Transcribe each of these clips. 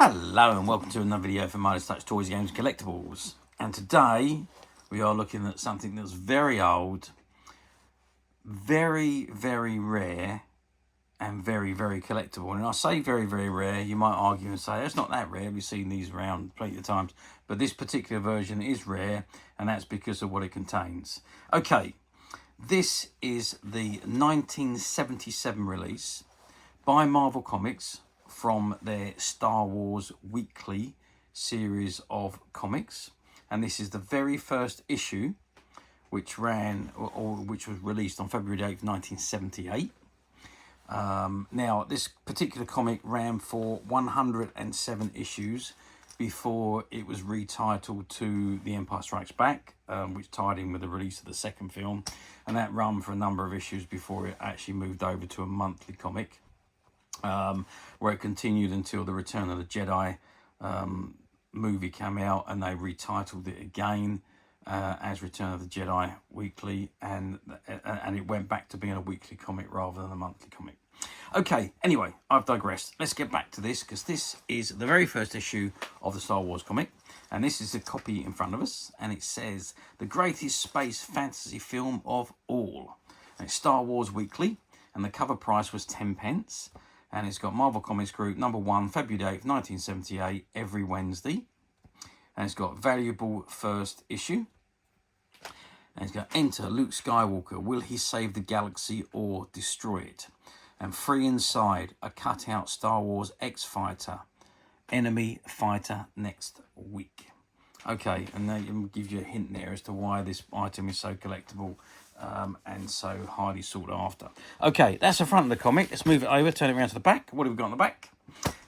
Hello and welcome to another video for Midas Touch Toys, Games and Collectibles. And today we are looking at something that's very old, very, very rare and very, very collectible. And I say very, very rare, you might argue and say, it's not that rare, we've seen these around plenty of times. But this particular version is rare, and that's because of what it contains. Okay, this is the 1977 release by Marvel Comics from their Star Wars Weekly series of comics. And this is the very first issue, which ran, or which was released on February 8th, 1978. Now, this particular comic ran for 107 issues before it was retitled to The Empire Strikes Back, which tied in with the release of the second film. And that ran for a number of issues before it actually moved over to a monthly comic, where it continued until the Return of the Jedi movie came out, and they retitled it again as Return of the Jedi Weekly, and it went back to being a weekly comic rather than a monthly comic. Okay, anyway, I've digressed. Let's get back to this, because this is the very first issue of the Star Wars comic, and this is the copy in front of us, and it says, the greatest space fantasy film of all. And it's Star Wars Weekly, and the cover price was 10p. And it's got Marvel Comics Group #1, February 8th, 1978, every Wednesday. And it's got valuable first issue. And it's got Enter Luke Skywalker. Will he save the galaxy or destroy it? And free inside, a cut-out Star Wars X-Fighter. Enemy fighter next week. Okay, and that gives you a hint there as to why this item is so collectible and so highly sought after. Okay, that's the front of the comic. Let's move it over, turn it around to the back. What have we got on the back?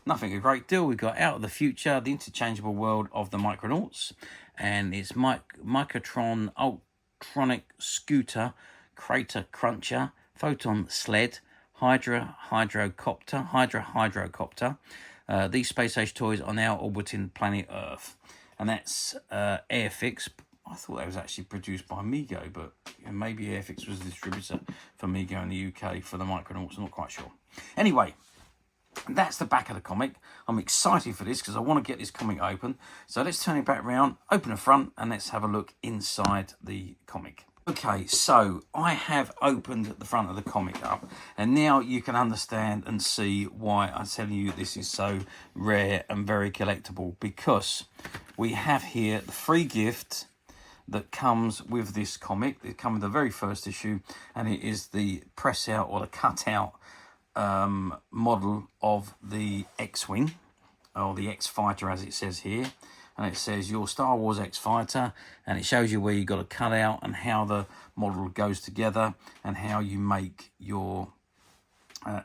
Nothing a great deal. We've got Out of the Future, the interchangeable world of the Micronauts. And it's Microtron Ultronic Scooter, Crater Cruncher, Photon Sled, Hydra Hydrocopter. These space age toys are now orbiting planet Earth. And that's Airfix. I thought that was actually produced by Mego, but maybe Airfix was the distributor for Mego in the UK for the Micronauts. I'm not quite sure. Anyway, that's the back of the comic. I'm excited for this because I want to get this comic open. So let's turn it back around, open the front, and let's have a look inside the comic. Okay, so I have opened the front of the comic up, and now you can understand and see why I'm telling you this is so rare and very collectible, because we have here the free gift that comes with this comic. It comes with the very first issue, and it is the press out or the cut out model of the X-Wing, or the X-Fighter as it says here. And it says your Star Wars X-Fighter, and it shows you where you've got to cut out and how the model goes together and how you make your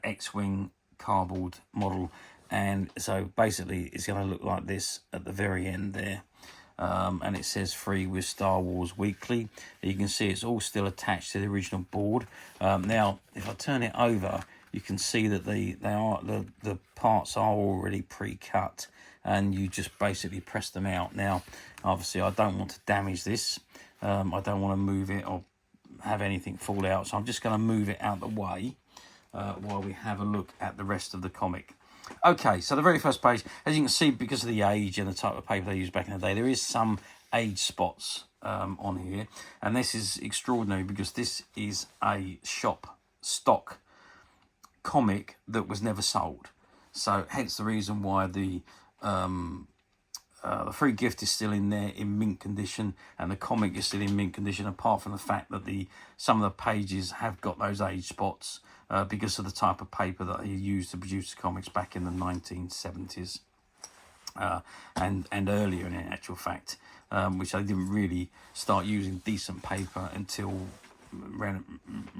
X-Wing cardboard model. And so basically it's going to look like this at the very end there. And it says free with Star Wars Weekly. You can see it's all still attached to the original board. Now, if I turn it over, you can see that the parts are already pre-cut, and you just basically press them out. Now, obviously, I don't want to damage this. I don't want to move it or have anything fall out, so I'm just going to move it out the way while we have a look at the rest of the comic. Okay, so the very first page, as you can see, because of the age and the type of paper they used back in the day, there is some age spots on here. And this is extraordinary because this is a shop stock comic that was never sold. So hence the reason why the free gift is still in there in mint condition, and the comic is still in mint condition, apart from the fact that some of the pages have got those age spots because of the type of paper that they used to produce the comics back in the 1970s and earlier in actual fact, which they didn't really start using decent paper until around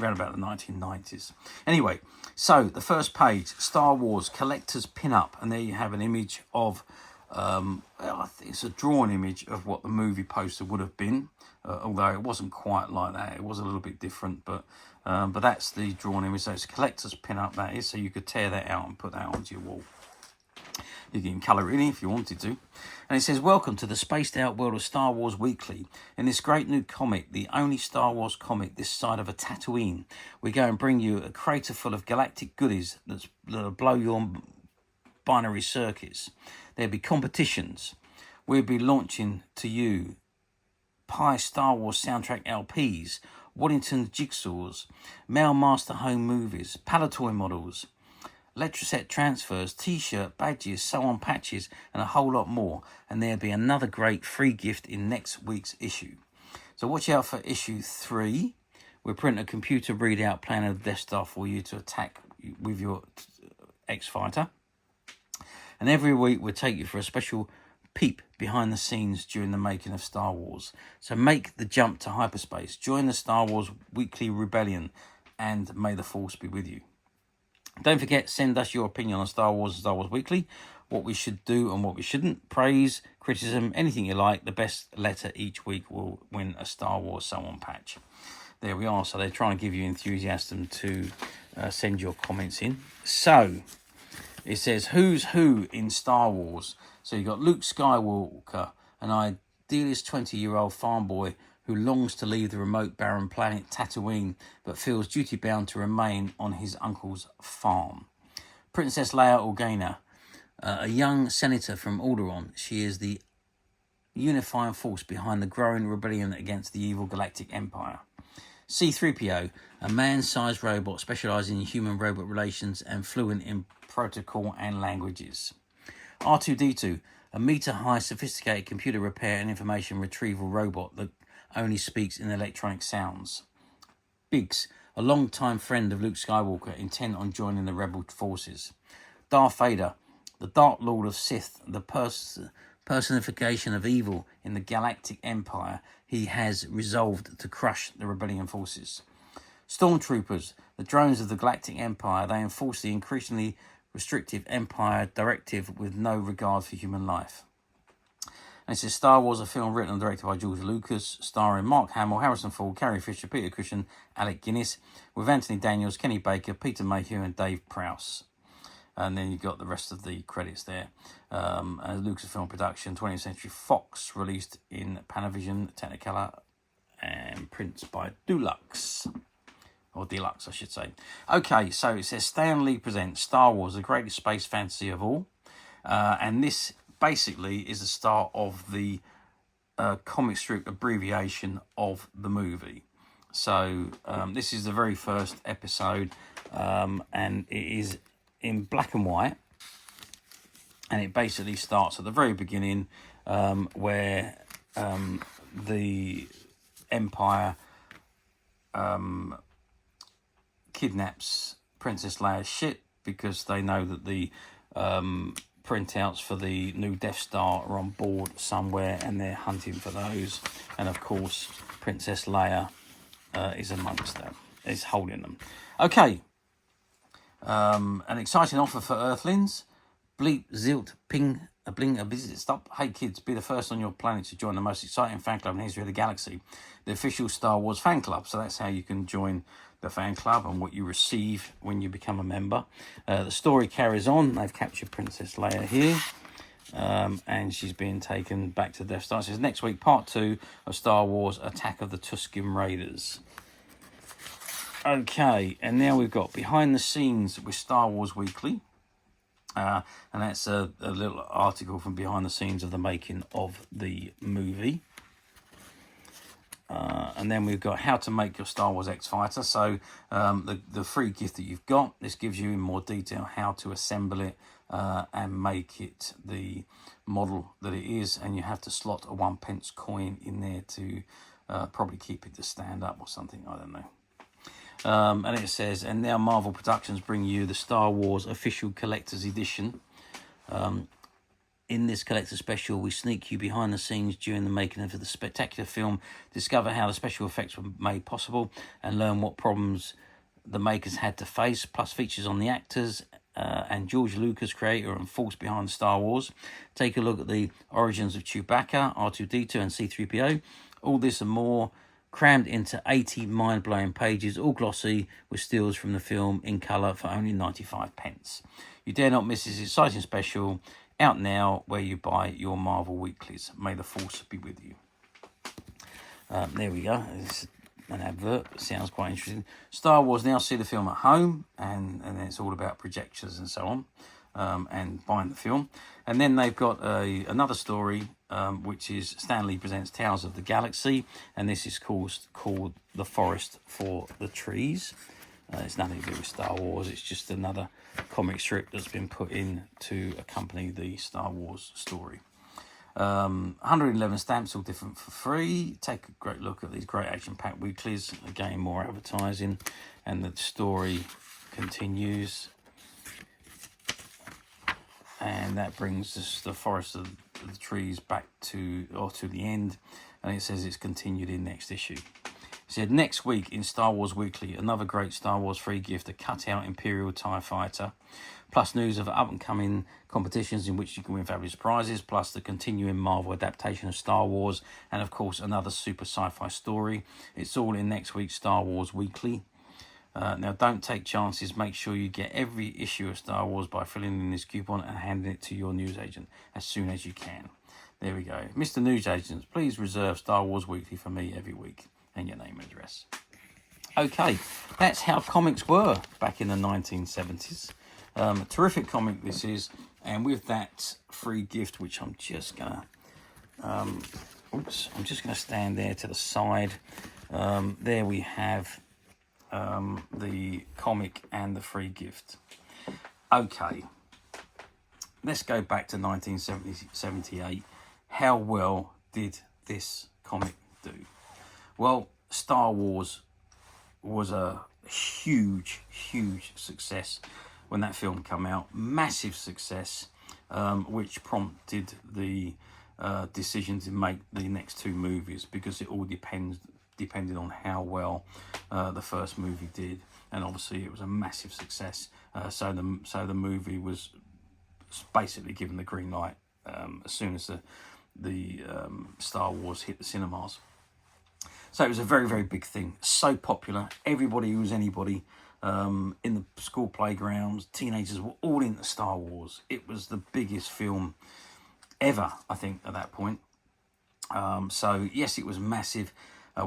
about the 1990s. Anyway, so the first page, Star Wars Collector's Pin-Up, and there you have an image of I think it's a drawn image of what the movie poster would have been, although it wasn't quite like that. It was a little bit different, but that's the drawn image. So it's a collector's pin-up, that is, so you could tear that out and put that onto your wall. You can colour it in if you wanted to. And it says, welcome to the spaced out world of Star Wars Weekly. In this great new comic, the only Star Wars comic this side of a Tatooine, we go and bring you a crater full of galactic goodies that'll blow your binary circuits. There'll be competitions. We'll be launching to you Pi Star Wars soundtrack LPs, Waddington jigsaws, Mail Master home movies, Palatoy models, Electroset transfers, t-shirt, badges, sew-on patches, and a whole lot more. And there'll be another great free gift in next week's issue. So watch out for issue 3. We'll print a computer readout plan of the Death Star for you to attack with your X-Fighter. And every week we'll take you for a special peep behind the scenes during the making of Star Wars. So make the jump to hyperspace. Join the Star Wars Weekly Rebellion, and may the Force be with you. Don't forget, send us your opinion on Star Wars and Star Wars Weekly, what we should do and what we shouldn't, praise, criticism, anything you like. The best letter each week will win a Star Wars sew-on patch. There we are. So they're trying to give you enthusiasm to send your comments in. So it says, who's who in Star Wars? So you've got Luke Skywalker, an idealist 20-year-old farm boy who longs to leave the remote barren planet Tatooine, but feels duty-bound to remain on his uncle's farm. Princess Leia Organa, a young senator from Alderaan. She is the unifying force behind the growing rebellion against the evil Galactic Empire. C-3PO, a man-sized robot specialising in human-robot relations and fluent in protocol and languages. R2-D2, a meter-high sophisticated computer repair and information retrieval robot that only speaks in electronic sounds. Biggs, a long-time friend of Luke Skywalker, intent on joining the rebel forces. Darth Vader, the Dark Lord of Sith, the personification of evil in the Galactic Empire. He has resolved to crush the rebellion forces. Stormtroopers, the drones of the Galactic Empire. They enforce the increasingly restrictive Empire directive with no regard for human life. And it says Star Wars, a film written and directed by George Lucas, starring Mark Hamill, Harrison Ford, Carrie Fisher, Peter Cushing, Alec Guinness, with Anthony Daniels, Kenny Baker, Peter Mayhew, and Dave Prowse. And then you've got the rest of the credits there. A Lucasfilm production, 20th Century Fox, released in Panavision, Technicolor, and prints by Deluxe. Or Deluxe, I should say. Okay, so it says Stan Lee presents Star Wars, the greatest space fantasy of all. And this basically is the start of the comic strip abbreviation of the movie. So this is the very first episode, and it is in black and white. And it basically starts at the very beginning, where the Empire kidnaps Princess Leia's ship because they know that the printouts for the new Death Star are on board somewhere, and they're hunting for those. And of course, Princess Leia is amongst them, is holding them. Okay, an exciting offer for Earthlings. Bleep, zilt, ping, a bling, a visit, stop. Hey kids, be the first on your planet to join the most exciting fan club in the history of the galaxy, the official Star Wars fan club. So that's how you can join the fan club and what you receive when you become a member. The story carries on. They've captured Princess Leia here, and she's being taken back to the Death Star. It says next week, part 2 of Star Wars Attack of the Tusken Raiders. Okay, and now we've got behind the scenes with Star Wars Weekly. And that's a little article from behind the scenes of the making of the movie. And then we've got how to make your Star Wars X-Fighter. So the free gift that you've got, this gives you in more detail how to assemble it and make it the model that it is. And you have to slot a 1p coin in there to probably keep it to stand up or something, I don't know. And it says, and now Marvel Productions bring you the Star Wars Official Collector's Edition. In this collector special, we sneak you behind the scenes during the making of the spectacular film, discover how the special effects were made possible, and learn what problems the makers had to face, plus features on the actors and George Lucas, creator and force behind Star Wars. Take a look at the origins of Chewbacca, R2-D2 and C-3PO. All this and more crammed into 80 mind-blowing pages, all glossy, with stills from the film in colour for only 95p. You dare not miss this exciting special, out now where you buy your Marvel Weeklies. May the Force be with you. There we go. It's an advert. It sounds quite interesting. Star Wars Now, see the film at home, and then it's all about projections and so on. and buying the film. And then they've got another story, which is Stan Lee Presents Tales of the Galaxy, and this is called The Forest for the Trees. It's nothing to do with Star Wars. It's just another comic strip that's been put in to accompany the Star Wars story. 111 stamps, all different for free. Take a great look at these great action-packed weeklies. Again, more advertising, and the story continues. And that brings us the Forest of the Trees back to the end, and it says it's continued in next issue. It said, next week in Star Wars Weekly, another great Star Wars free gift, a cut-out Imperial TIE Fighter, plus news of up-and-coming competitions in which you can win fabulous prizes, plus the continuing Marvel adaptation of Star Wars, and of course another super sci-fi story. It's all in next week's Star Wars Weekly. Now, don't take chances. Make sure you get every issue of Star Wars by filling in this coupon and handing it to your newsagent as soon as you can. There we go. Mr. Newsagent, please reserve Star Wars Weekly for me every week, and your name and address. Okay, that's how comics were back in the 1970s. A terrific comic this is, and with that free gift, which I'm just gonna, I'm just gonna stand there to the side. There we have the comic and the free gift. Okay, let's go back to 1978. How well did this comic do? Well, Star Wars was a huge success when that film came out. Massive success, which prompted the decision to make the next two movies, because it all depended on how well the first movie did, and obviously it was a massive success. So the movie was basically given the green light as soon as the Star Wars hit the cinemas. So it was a very big thing. So popular. Everybody who was anybody in the school playgrounds, teenagers were all into Star Wars. It was the biggest film ever, I think, at that point. So yes, it was massive.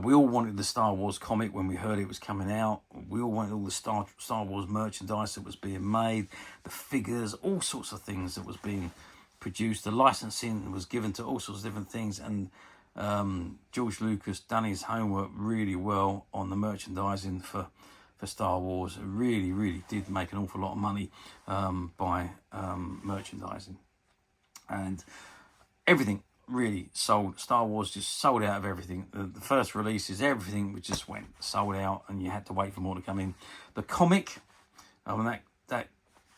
We all wanted the Star Wars comic when we heard it was coming out. We all wanted all the Star Wars merchandise that was being made, the figures, all sorts of things that was being produced. The licensing was given to all sorts of different things, and George Lucas done his homework really well on the merchandising for Star Wars. It really did make an awful lot of money by merchandising, and everything really sold. Star Wars just sold out of everything. The first releases, everything just went sold out, and you had to wait for more to come in. The comic, that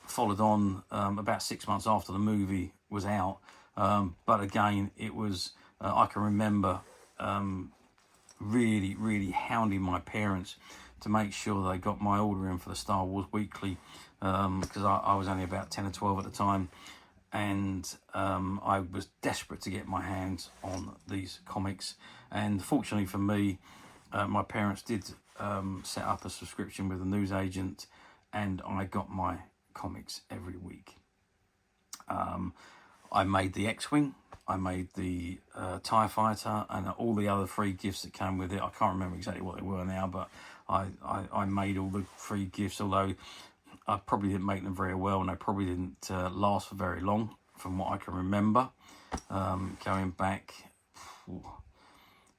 followed on about 6 months after the movie was out, but again, it was I can remember really hounding my parents to make sure they got my order in for the Star Wars Weekly, because I was only about 10 or 12 at the time, and I was desperate to get my hands on these comics. And fortunately for me, my parents did set up a subscription with a newsagent, and I got my comics every week. I made the X-Wing, I made the TIE Fighter, and all the other free gifts that came with it. I can't remember exactly what they were now, but I made all the free gifts, although I probably didn't make them very well, and they probably didn't last for very long, from what I can remember. Going back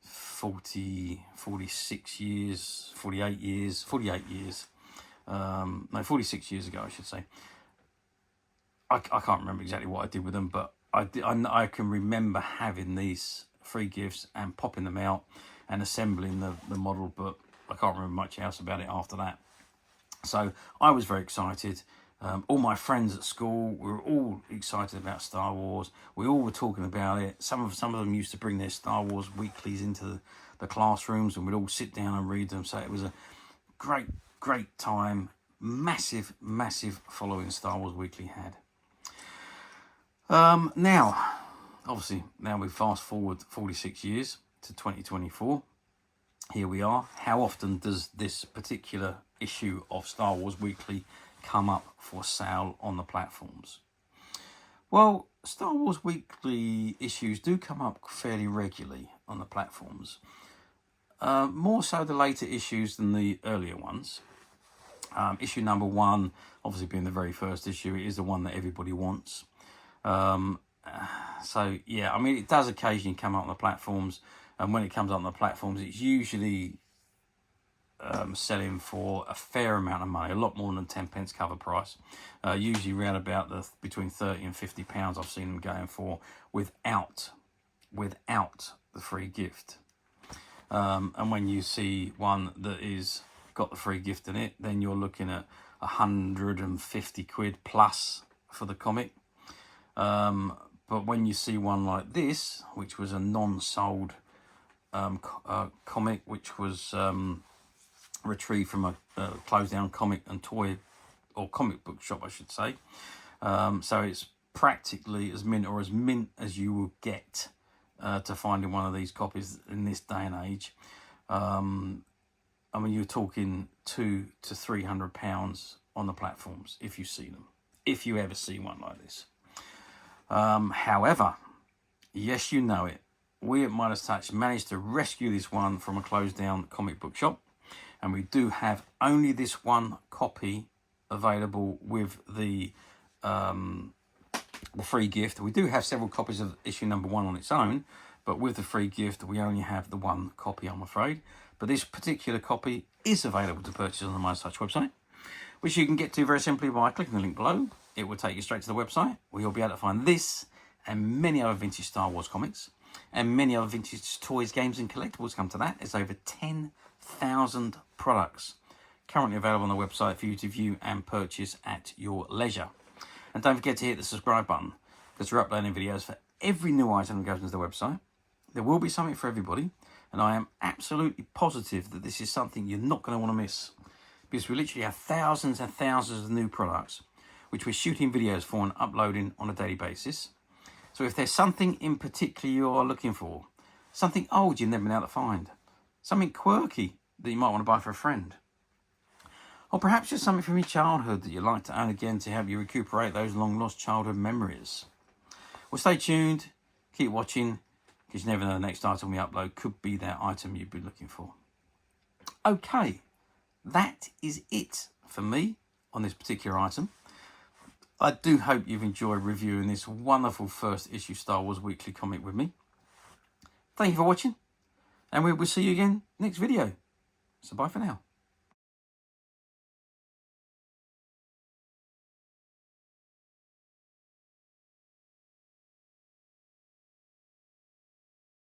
46 years, 48 years, 46 years ago, I should say. I can't remember exactly what I did with them, but I can remember having these free gifts and popping them out and assembling the model, but I can't remember much else about it after that. So I was very excited. All my friends at school were all excited about Star Wars. We all were talking about it. Some of them used to bring their Star Wars weeklies into the classrooms, and we'd all sit down and read them. So it was a great time. Massive following Star Wars Weekly had. Now we fast forward 46 years to 2024. Here we are. How often does this particular issue of Star Wars Weekly come up for sale on the platforms? Well, Star Wars Weekly issues do come up fairly regularly on the platforms. More so the later issues than the earlier ones. Issue number 1, obviously being the very first issue, it is the one that everybody wants. So yeah, I mean, it does occasionally come up on the platforms, and when it comes up on the platforms, it's usually selling for a fair amount of money, a lot more than 10 pence cover price. Usually around about between 30 and 50 pounds I've seen them going for without the free gift. And when you see one that is got the free gift in it, then you're looking at 150 quid plus for the comic. But when you see one like this, which was a non-sold comic, which was retrieved from a closed down comic and toy, or comic book shop I should say, so it's practically as mint as you will get to finding one of these copies in this day and age. I mean, you're talking £200 to £300 on the platforms if you see them, if you ever see one like this. However, yes, you know it, we at Midas Touch managed to rescue this one from a closed down comic book shop, and we do have only this one copy available with the free gift. We do have several copies of issue number 1 on its own, but with the free gift we only have the one copy, I'm afraid. But this particular copy is available to purchase on the Midas Touch website, which you can get to very simply by clicking the link below. It will take you straight to the website, where you'll be able to find this and many other vintage Star Wars comics and many other vintage toys, games and collectibles. Come to that, there's over 10,000 products currently available on the website for you to view and purchase at your leisure. And don't forget to hit the subscribe button, because we're uploading videos for every new item that goes into the website. There will be something for everybody, and I am absolutely positive that this is something you're not going to want to miss, because we literally have thousands and thousands of new products which we're shooting videos for and uploading on a daily basis. So if there's something in particular you are looking for, something old you've never been able to find, something quirky that you might want to buy for a friend, or perhaps just something from your childhood that you'd like to own again to help you recuperate those long lost childhood memories, well, stay tuned, keep watching, because you never know, the next item we upload could be that item you've been looking for. Okay, that is it for me on this particular item. I do hope you've enjoyed reviewing this wonderful first issue Star Wars Weekly comic with me. Thank you for watching, and we will see you again next video. So bye for now.